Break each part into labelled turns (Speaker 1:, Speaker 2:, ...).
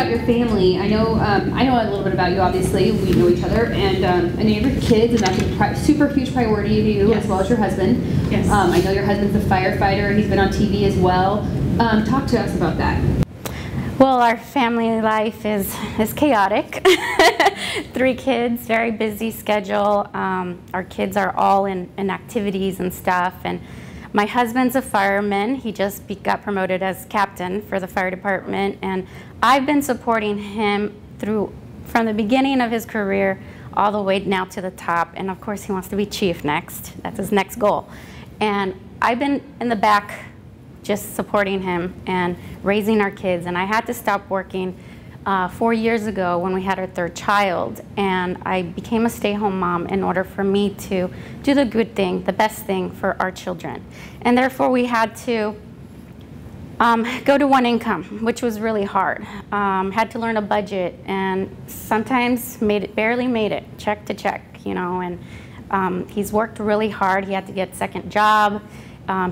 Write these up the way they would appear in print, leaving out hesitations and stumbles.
Speaker 1: about your family, I know a little bit about you. Obviously, we know each other, and I know you have kids, and that's a super huge priority to you, as well as your husband.
Speaker 2: Yes.
Speaker 1: I know your husband's a firefighter. He's been on TV as well. Talk to us about that.
Speaker 2: Well, our family life is chaotic. 3 kids, very busy schedule. Our kids are all in activities and stuff. And my husband's a fireman. He just got promoted as captain for the fire department. And I've been supporting him from the beginning of his career all the way now to the top. And of course, he wants to be chief next. That's his next goal. And I've been in the back just supporting him and raising our kids. And I had to stop working 4 years ago when we had our 3rd child. And I became a stay-home mom in order for me to do the good thing, the best thing for our children. And therefore we had to go to one income, which was really hard. Had to learn a budget, and sometimes barely made it, check to check, you know. And he's worked really hard. He had to get a second job.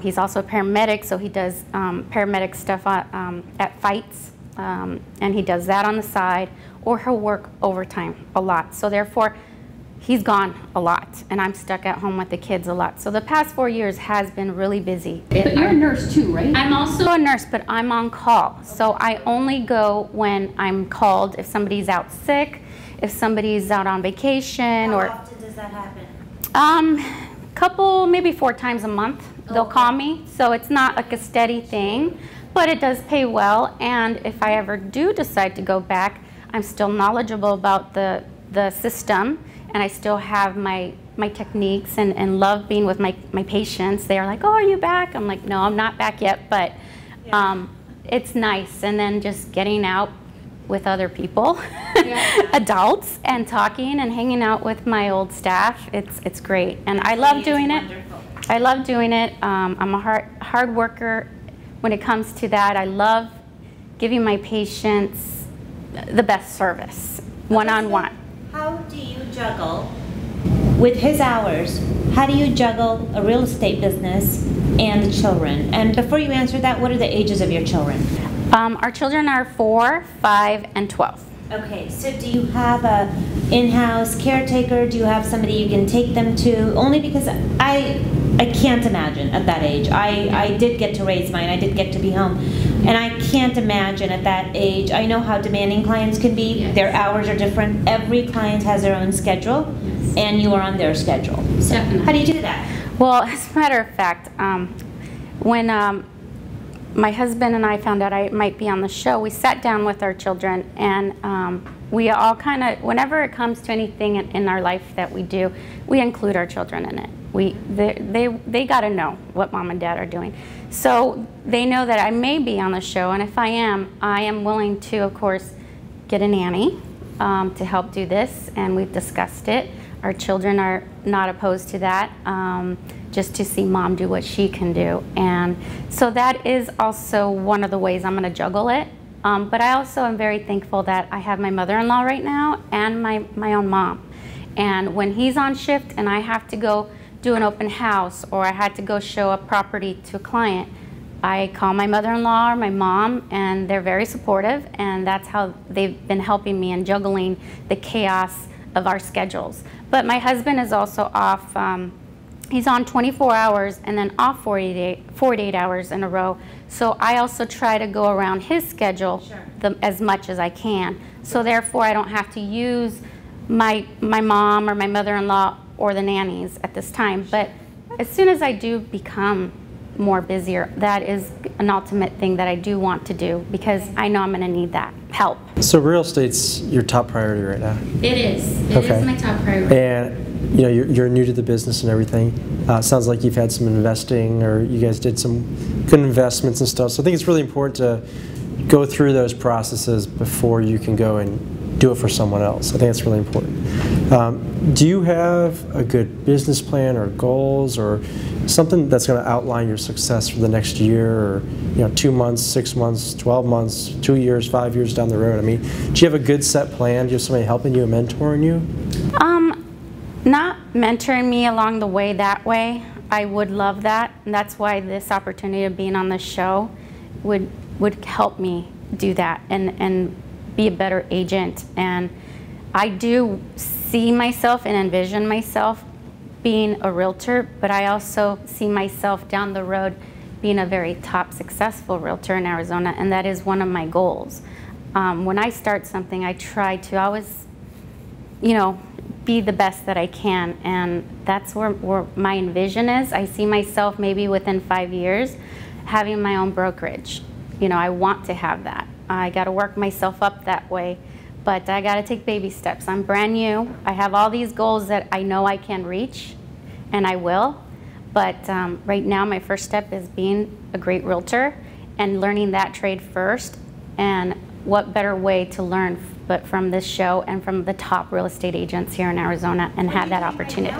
Speaker 2: He's also a paramedic, so he does paramedic stuff at fights, and he does that on the side, or he'll work overtime a lot. So therefore, he's gone a lot, and I'm stuck at home with the kids a lot. So the past 4 years has been really busy.
Speaker 1: But you're a nurse too, right?
Speaker 2: I'm also a nurse, but I'm on call. So I only go when I'm called, if somebody's out sick, if somebody's out on vacation.
Speaker 3: How often does that happen?
Speaker 2: Maybe 4 times a month. They'll call me, so it's not like a steady thing, but it does pay well. And if I ever do decide to go back, I'm still knowledgeable about the system, and I still have my techniques and love being with my patients. They are like, oh, are you back? I'm like, no, I'm not back yet, but it's nice. And then just getting out with other people, adults, and talking and hanging out with my old staff, it's great. And I love doing it. I love doing it. I'm a hard worker when it comes to that. I love giving my patients the best service, one-on-one.
Speaker 3: How do you juggle with his hours? How do you juggle a real estate business and the children? And before you answer that, what are the ages of your children?
Speaker 2: Our children are 4, 5, and 12.
Speaker 3: Okay, so do you have a in-house caretaker? Do you have somebody you can take them to? Only because I can't imagine at that age. I did get to raise mine. I did get to be home. And I can't imagine at that age. I know how demanding clients can be.
Speaker 2: Yes.
Speaker 3: Their hours are different. Every client has their own schedule, and you are on their schedule. So
Speaker 2: Definitely.
Speaker 3: how do you do that?
Speaker 2: Well, as a matter of fact, when my husband and I found out I might be on the show, we sat down with our children, and we all kind of, whenever it comes to anything in our life that we do, we include our children in it. They got to know what mom and dad are doing. So they know that I may be on the show, and if I am willing to, of course, get a nanny to help do this, and we've discussed it. Our children are not opposed to that, just to see mom do what she can do. And so that is also one of the ways I'm going to juggle it. But I also am very thankful that I have my mother-in-law right now and my own mom. And when he's on shift and I have to go do an open house, or I had to go show a property to a client, I call my mother-in-law or my mom, and they're very supportive, and that's how they've been helping me in juggling the chaos of our schedules. But my husband is also off. He's on 24 hours and then off 48 hours in a row. So I also try to go around his schedule as much as I can. So therefore I don't have to use my mom or my mother-in-law or the nannies at this time. But as soon as I do become more busier, that is an ultimate thing that I do want to do, because I know I'm going to need that help.
Speaker 4: So real estate's your top priority right now?
Speaker 2: It is. It is my top priority.
Speaker 4: And you know, you're new to the business and everything. Sounds like you've had some investing, or you guys did some good investments and stuff. So I think it's really important to go through those processes before you can go and do it for someone else. I think that's really important. Do you have a good business plan or goals, or something that's going to outline your success for the next year, or 2 months, 6 months, 12 months, 2 years, 5 years down the road? I mean, do you have a good set plan? Do you have somebody helping you and mentoring you?
Speaker 2: Not mentoring me along the way that way. I would love that, and that's why this opportunity of being on the show would help me do that and be a better agent. And I do see myself and envision myself being a realtor, but I also see myself down the road being a very top successful realtor in Arizona, and that is one of my goals. When I start something, I try to always, you know, be the best that I can, and that's where my envision is. I see myself maybe within 5 years having my own brokerage. You know, I want to have that. I got to work myself up that way, but I got to take baby steps. I'm brand new. I have all these goals that I know I can reach, and I will. But right now, my first step is being a great realtor and learning that trade first. And what better way to learn but from this show and from the top real estate agents here in Arizona and have that opportunity.